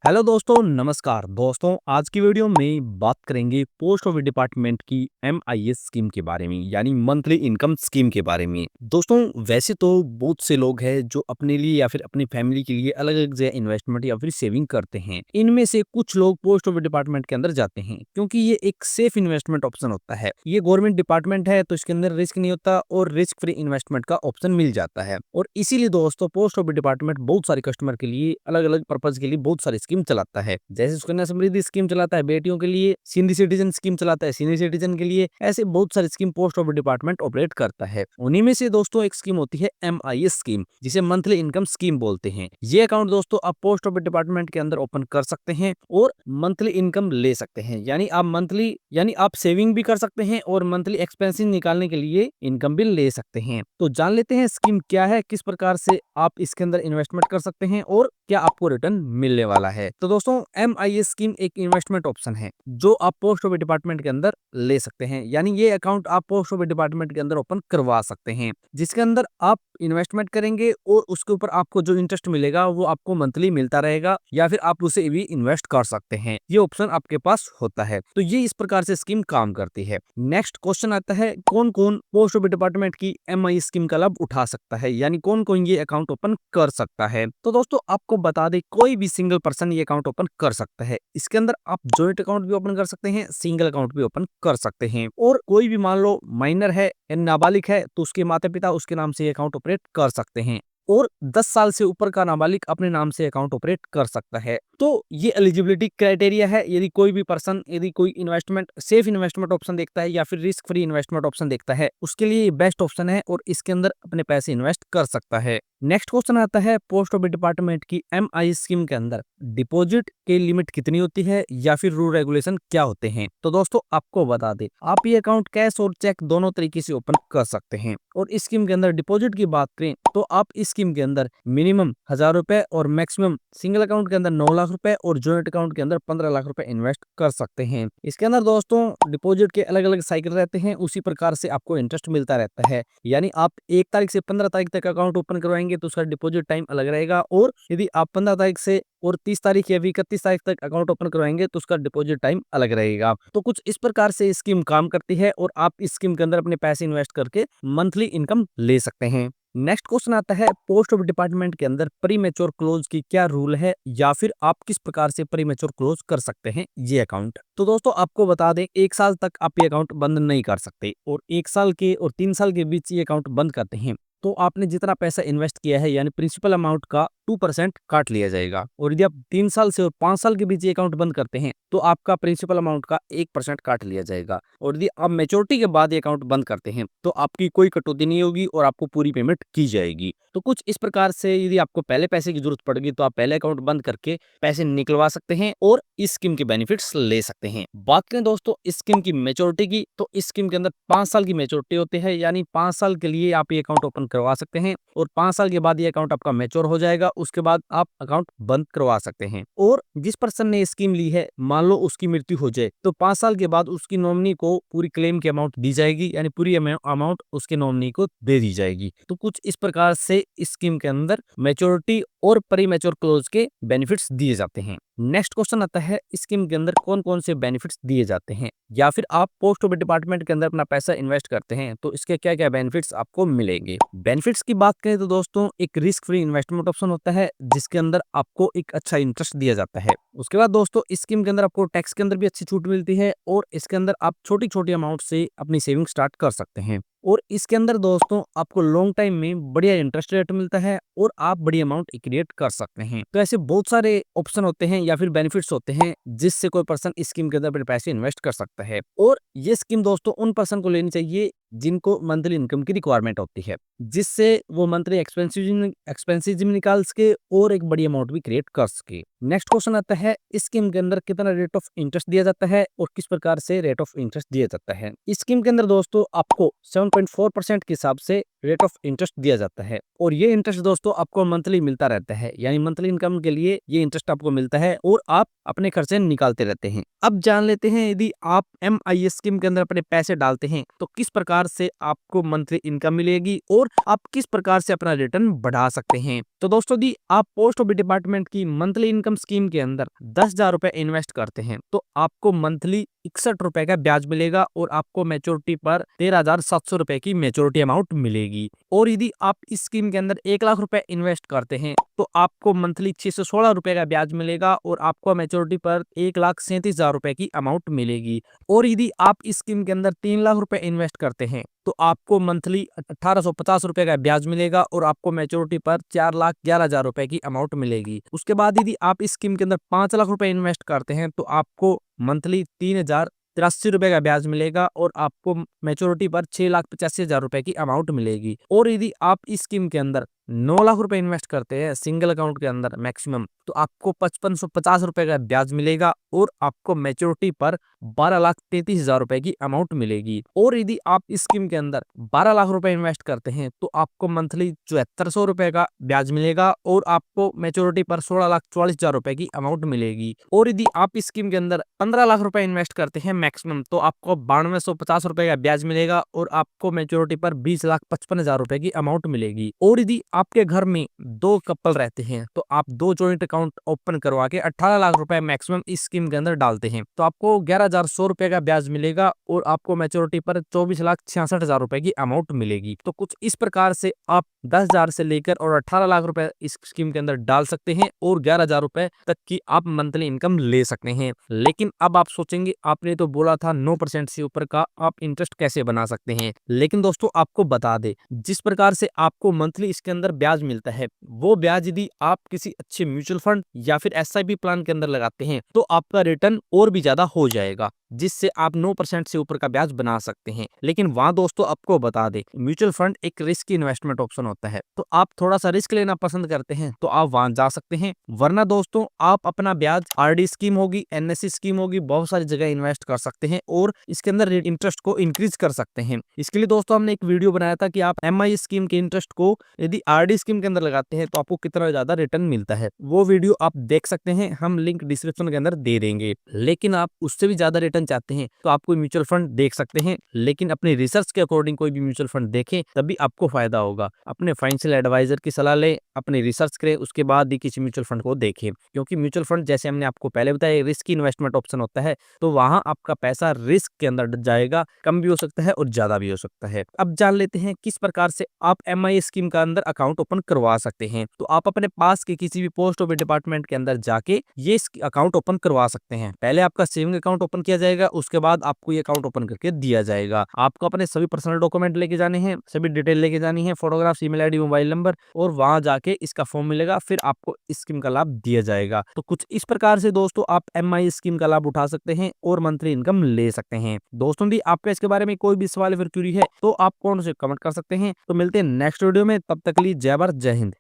Hello दोस्तों, नमस्कार दोस्तों। आज की वीडियो में बात करेंगे पोस्ट ऑफिस डिपार्टमेंट की एमआईएस स्कीम के बारे में, यानी मंथली इनकम स्कीम के बारे में। दोस्तों, वैसे तो बहुत से लोग हैं जो अपने लिए या फिर अपनी फैमिली के लिए अलग अलग जगह इन्वेस्टमेंट या फिर सेविंग करते हैं। इनमें से कुछ लोग पोस्ट ऑफिस डिपार्टमेंट के अंदर जाते हैं क्योंकि ये एक सेफ इन्वेस्टमेंट ऑप्शन होता है। ये गवर्नमेंट डिपार्टमेंट है तो इसके अंदर रिस्क नहीं होता और रिस्क फ्री इन्वेस्टमेंट का ऑप्शन मिल जाता है। और इसीलिए दोस्तों पोस्ट ऑफिस डिपार्टमेंट बहुत सारे कस्टमर के लिए अलग अलग पर्पज के लिए बहुत सारी स्कीम चलाता है। जैसे सुकन्या समृद्धि स्कीम चलाता है बेटियों के लिए, सीनियर सिटीजन स्कीम चलाता है सीनियर सिटीजन के लिए। ऐसे बहुत सारी scheme post office department operate करता है। उन्हीं में से दोस्तों एक स्कीम होती है एमआईएस स्कीम, जिसे मंथली इनकम स्कीम बोलते हैं। ये अकाउंट दोस्तों आप पोस्ट ऑफिस डिपार्टमेंट के अंदर ओपन कर सकते हैं और मंथली इनकम ले सकते हैं। यानी आप सेविंग भी कर सकते हैं और मंथली एक्सपेंसेस निकालने के लिए इनकम भी ले सकते हैं। तो जान लेते हैं स्कीम क्या है, किस प्रकार से आप इसके अंदर इन्वेस्टमेंट कर सकते हैं और क्या आपको रिटर्न मिलने वाला है। तो दोस्तों एमआईएस स्कीम एक इन्वेस्टमेंट ऑप्शन है जो आप पोस्ट ऑफिस डिपार्टमेंट के अंदर ले सकते हैं। यानी ये अकाउंट आप पोस्ट ऑफिस डिपार्टमेंट के अंदर ओपन करवा सकते हैं, जिसके अंदर आप इन्वेस्टमेंट करेंगे और उसके ऊपर आपको जो इंटरेस्ट मिलेगा वो आपको मंथली मिलता रहेगा, या फिर आप उसे भी इन्वेस्ट कर सकते हैं। ये ऑप्शन आपके पास होता है। तो ये इस प्रकार से स्कीम काम करती है। नेक्स्ट क्वेश्चन आता है, कौन कौन पोस्ट ऑफिस डिपार्टमेंट की एमआई स्कीम का लाभ उठा सकता है, यानी कौन कौन ये अकाउंट ओपन कर सकता है। तो दोस्तों आपको बता दें, कोई भी सिंगल पर्सन ये अकाउंट ओपन कर सकता है। इसके अंदर आप जॉइंट अकाउंट भी ओपन कर सकते हैं, सिंगल अकाउंट भी ओपन कर सकते हैं। और कोई भी मान लो माइनर है या नाबालिग है तो उसके माता पिता उसके नाम से ये अकाउंट ऑपरेट कर सकते हैं। और 10 साल से ऊपर का नाबालिग अपने नाम से अकाउंट ऑपरेट कर सकता है। तो ये एलिजिबिलिटी क्राइटेरिया है। यदि कोई भी पर्सन यदि कोई इन्वेस्टमेंट सेफ इन्वेस्टमेंट ऑप्शन देखता है या फिर रिस्क फ्री इन्वेस्टमेंट ऑप्शन देखता है, उसके लिए ये बेस्ट ऑप्शन है और इसके अंदर अपने पैसे इन्वेस्ट कर सकता है। नेक्स्ट क्वेश्चन आता है, पोस्ट ऑफिस डिपार्टमेंट की एमआई स्कीम के अंदर डिपॉजिट की लिमिट कितनी होती है या फिर रूल रेगुलेशन क्या होते हैं। तो दोस्तों आपको बता दें, आप ये अकाउंट कैश और चेक दोनों तरीके से ओपन कर सकते हैं। और इस स्कीम के अंदर डिपॉजिट की बात करें तो आप इस स्कीम के अंदर मिनिमम 1000 रुपए और मैक्सिमम सिंगल अकाउंट के अंदर 9 लाख रुपए और जॉइंट अकाउंट के अंदर 15 लाख रुपए इन्वेस्ट कर सकते हैं। इसके अंदर दोस्तों डिपॉजिट के अलग अलग साइकिल रहते हैं, उसी प्रकार से आपको इंटरेस्ट मिलता रहता है। यानी आप 1 तारीख से 15 तारीख तक अकाउंट ओपन करवाएंगे तो उसका डिपॉजिट टाइम अलग रहेगा, और यदि आप 15 तारीख से और 30 तारीख या 31 तारीख तक अकाउंट ओपन करवाएंगे तो उसका डिपॉजिट टाइम अलग रहेगा। तो कुछ इस प्रकार से स्कीम काम करती है और आप इस स्कीम के अंदर अपने पैसे इन्वेस्ट करके मंथली इनकम ले सकते हैं। नेक्स्ट क्वेश्चन आता है, पोस्ट ऑफिस डिपार्टमेंट के अंदर प्री मैच्योर क्लोज की क्या रूल है, या फिर आप किस प्रकार से प्री मैच्योर क्लोज कर सकते हैं ये अकाउंट। तो दोस्तों आपको बता दें, 1 साल तक आप ये अकाउंट बंद नहीं कर सकते, और 1 साल के और 3 साल के बीच ये अकाउंट बंद करते हैं तो आपने जितना पैसा इन्वेस्ट किया है यानी प्रिंसिपल अमाउंट का 2% काट लिया जाएगा। और यदि आप 3 साल से और 5 साल के बीच ये अकाउंट बंद करते हैं तो आपका प्रिंसिपल अमाउंट का 1% काट लिया जाएगा। और यदि आप मैच्योरिटी के बाद ये अकाउंट बंद करते हैं तो आपकी कोई कटौती नहीं होगी और आपको पूरी पेमेंट की जाएगी। तो कुछ इस प्रकार से यदि आपको पहले पैसे की जरूरत पड़ेगी तो आप पहले अकाउंट बंद करके पैसे निकलवा सकते हैं और इस स्कीम के बेनिफिट्स ले सकते हैं। बात करें दोस्तों इस स्कीम की मैच्योरिटी की, तो इस स्कीम के अंदर 5 साल की मैच्योरिटी होती है, यानी 5 साल के लिए आप ये अकाउंट ओपन करवा सकते हैं और 5 साल के बाद ये अकाउंट आपका मैच्योर हो जाएगा, उसके बाद आप अकाउंट बंद करवा सकते हैं। और जिस पर्सन ने स्कीम ली है, मान लो उसकी मृत्यु हो जाए तो 5 साल के बाद उसकी नॉमिनी को पूरी क्लेम की अमाउंट दी जाएगी, यानी पूरी अमाउंट उसके नॉमिनी को दे दी जाएगी। तो कुछ इस प्रकार से इस स्कीम के अंदर मैच्योरिटी और प्री मैच्योर क्लोज के बेनिफिट्स दिए जाते हैं। नेक्स्ट क्वेश्चन आता है, स्कीम के अंदर कौन कौन से बेनिफिट्स दिए जाते हैं, या फिर आप पोस्ट ऑफिस डिपार्टमेंट के अंदर अपना पैसा इन्वेस्ट करते हैं तो इसके क्या क्या बेनिफिट्स आपको मिलेंगे। बेनिफिट्स की बात करें तो दोस्तों एक रिस्क फ्री इन्वेस्टमेंट ऑप्शन होता है जिसके अंदर आपको एक अच्छा इंटरेस्ट दिया जाता है। उसके बाद दोस्तों इस स्कीम के अंदर आपको टैक्स के अंदर भी अच्छी छूट मिलती है, और इसके अंदर आप छोटी छोटी अमाउंट से अपनी सेविंग स्टार्ट कर सकते हैं। और इसके अंदर दोस्तों आपको लॉन्ग टाइम में बढ़िया इंटरेस्ट रेट मिलता है और आप बड़ी अमाउंट क्रिएट कर सकते हैं। तो ऐसे बहुत सारे ऑप्शन होते हैं या फिर बेनिफिट्स होते हैं जिससे कोई पर्सन इस स्कीम के अंदर अपने पैसे इन्वेस्ट कर सकता है। और ये स्कीम दोस्तों उन पर्सन को लेनी चाहिए जिनको मंथली इनकम की रिक्वायरमेंट होती है, जिससे वो मंथली एक्सपेंसिव निकाल सके और एक बड़ी अमाउंट भी क्रिएट कर सके। नेक्स्ट क्वेश्चन आता है, इस स्कीम के अंदर कितना रेट ऑफ इंटरेस्ट दिया जाता है और किस प्रकार से रेट ऑफ इंटरेस्ट दिया जाता है। इस स्कीम के अंदर दोस्तों आपको 7.4% के हिसाब से रेट ऑफ इंटरेस्ट दिया जाता है, और ये इंटरेस्ट दोस्तों आपको मंथली मिलता रहता है, यानी मंथली इनकम के लिए ये इंटरेस्ट आपको मिलता है और आप अपने खर्चे निकालते रहते हैं। अब जान लेते हैं, यदि आप एमआईएस स्कीम के अंदर अपने पैसे डालते हैं तो किस प्रकार प्रकार से आपको मंथली इनकम मिलेगी और आप किस प्रकार से अपना रिटर्न बढ़ा सकते हैं। तो दोस्तों दी आप पोस्ट ऑफिस डिपार्टमेंट की मंथली इनकम स्कीम के अंदर 10,000 रुपए इन्वेस्ट करते हैं तो आपको मंथली 61 रुपए का ब्याज मिलेगा और आपको मैच्योरिटी पर 13,700 रुपए की मैच्योरिटी अमाउंट मिलेगी। और यदि आप इस स्कीम के अंदर 1 लाख रुपए इन्वेस्ट करते हैं तो आपको मंथली 616 रुपए का ब्याज मिलेगा और आपको मैच्योरिटी पर 1,37,000 रुपए की अमाउंट मिलेगी। और यदि आप इस स्कीम के अंदर 3 लाख रुपए इन्वेस्ट करते हैं तो आपको मंथली 1,850 रुपए का ब्याज मिलेगा और आपको मैच्योरिटी पर 4,11,000 रुपए की अमाउंट मिलेगी। उसके बाद यदि आप इस स्कीम के अंदर 5 लाख रुपए इन्वेस्ट करते हैं तो आपको मंथली 3,083 रुपए का ब्याज मिलेगा और आपको मैच्योरिटी पर 6,85,000 रुपए की अमाउंट मिलेगी। और यदि आप इस स्कीम के अंदर 9 लाख रुपए इन्वेस्ट करते हैं सिंगल अकाउंट के अंदर मैक्सिमम तो आपको 5,550 रुपए का ब्याज मिलेगा और आपको मैच्योरिटी पर 12,33,000 रुपए की अमाउंट मिलेगी। और यदि आप इस स्कीम के अंदर 12 लाख रुपए इन्वेस्ट करते हैं तो आपको मंथली 7,400 रुपए का ब्याज मिलेगा और आपको मैच्योरिटी पर 16,44,000 रुपए की अमाउंट मिलेगी। और यदि आप इस स्कीम के अंदर 15 लाख रुपए इन्वेस्ट करते हैं मैक्सिमम तो आपको 9250 रुपए का ब्याज मिलेगा और आपको मैच्योरिटी पर 20,55,000 रुपए की अमाउंट मिलेगी। और यदि आपके घर में 2 कपल रहते हैं तो आप 2 जॉइंट अकाउंट ओपन करवा के 18 लाख रुपए मैक्सिमम इस स्कीम के अंदर डालते हैं तो आपको 11,100 रुपए का ब्याज मिलेगा और आपको मैच्योरिटी पर 24,66,000 रुपए की अमाउंट मिलेगी। तो कुछ इस प्रकार से आप 10,000 से लेकर और 18 लाख रुपए इस स्कीम के अंदर डाल सकते हैं और 11,000 रुपए तक की आप मंथली इनकम ले सकते हैं। लेकिन अब आप सोचेंगे आपने तो बोला था 9% से ऊपर का आप इंटरेस्ट कैसे बना सकते हैं। लेकिन दोस्तों आपको बता दे जिस प्रकार से आपको मंथली इसके अंदर ब्याज मिलता है वो ब्याज यदि आप किसी अच्छे म्यूचुअल फंड या फिर SIP प्लान के अंदर लगाते हैं तो आपका रिटर्न और भी ज्यादा हो जाएगा जिससे आप 9% से ऊपर का ब्याज बना सकते हैं। लेकिन वहां दोस्तों आपको बता दे म्यूचुअल फंड एक रिस्क इन्वेस्टमेंट ऑप्शन होता है तो आप थोड़ा सा रिस्क लेना पसंद करते हैं तो आप वहां जा सकते हैं। वरना दोस्तों आप अपना ब्याज RD स्कीम होगी NSE स्कीम होगी बहुत सारी जगह इन्वेस्ट कर सकते हैं और इसके अंदर इंटरेस्ट को इंक्रीज कर सकते हैं। इसके लिए दोस्तों हमने एक वीडियो बनाया था कि आप MI स्कीम के इंटरेस्ट को यदि RD स्कीम के अंदर लगाते हैं तो आपको कितना ज्यादा रिटर्न मिलता है वो वीडियो आप देख सकते हैं, हम लिंक डिस्क्रिप्शन के अंदर दे देंगे। लेकिन आप उससे भी ज्यादा रिटर्न चाहते हैं तो आप कोई म्यूचुअल फंड देख सकते हैं लेकिन अपनी रिसर्च के अकॉर्डिंग कोई भी म्यूचुअल फंड देखें तभी आपको फायदा होगा। अपने फाइनेंशियल एडवाइजर की सलाह लें, अपनी रिसर्च करें, उसके बाद ही किसी म्यूचुअल फंड को देखें क्योंकि म्यूचुअल फंड जैसे हमने आपको पहले बताया रिस्क इन्वेस्टमेंट ऑप्शन होता है तो वहां आपका पैसा रिस्क के अंदर जाएगा, कम भी हो सकता है और ज्यादा भी हो सकता है। अब जान लेते हैं किस प्रकार से आप MI स्कीम का अंदर अकाउंट ओपन करवा सकते हैं। तो आप अपने पास के किसी भी पोस्ट ऑफिस डिपार्टमेंट के अंदर जाके ये अकाउंट ओपन करवा सकते हैं। पहले आपका सेविंग अकाउंट ओपन किया जाएगा उसके बाद आपको ये अकाउंट ओपन करके दिया जाएगा। आपको अपने सभी पर्सनल डॉक्यूमेंट लेके जाने हैं, सभी डिटेल लेके जानी है, photograph, email ID, mobile number और वहां जाके इसका फॉर्म मिलेगा फिर आपको इस स्कीम का लाभ दिया जाएगा। तो कुछ इस प्रकार से दोस्तों आप MI स्कीम का लाभ उठा सकते हैं और मंथली इनकम ले सकते हैं। दोस्तों भी आपका इसके बारे में कोई भी सवाल फिर क्वेरी है तो आप कौन से कमेंट कर सकते हैं। तो मिलते हैं नेक्स्ट वीडियो में, तब तक के लिए जय भारत जय हिंद।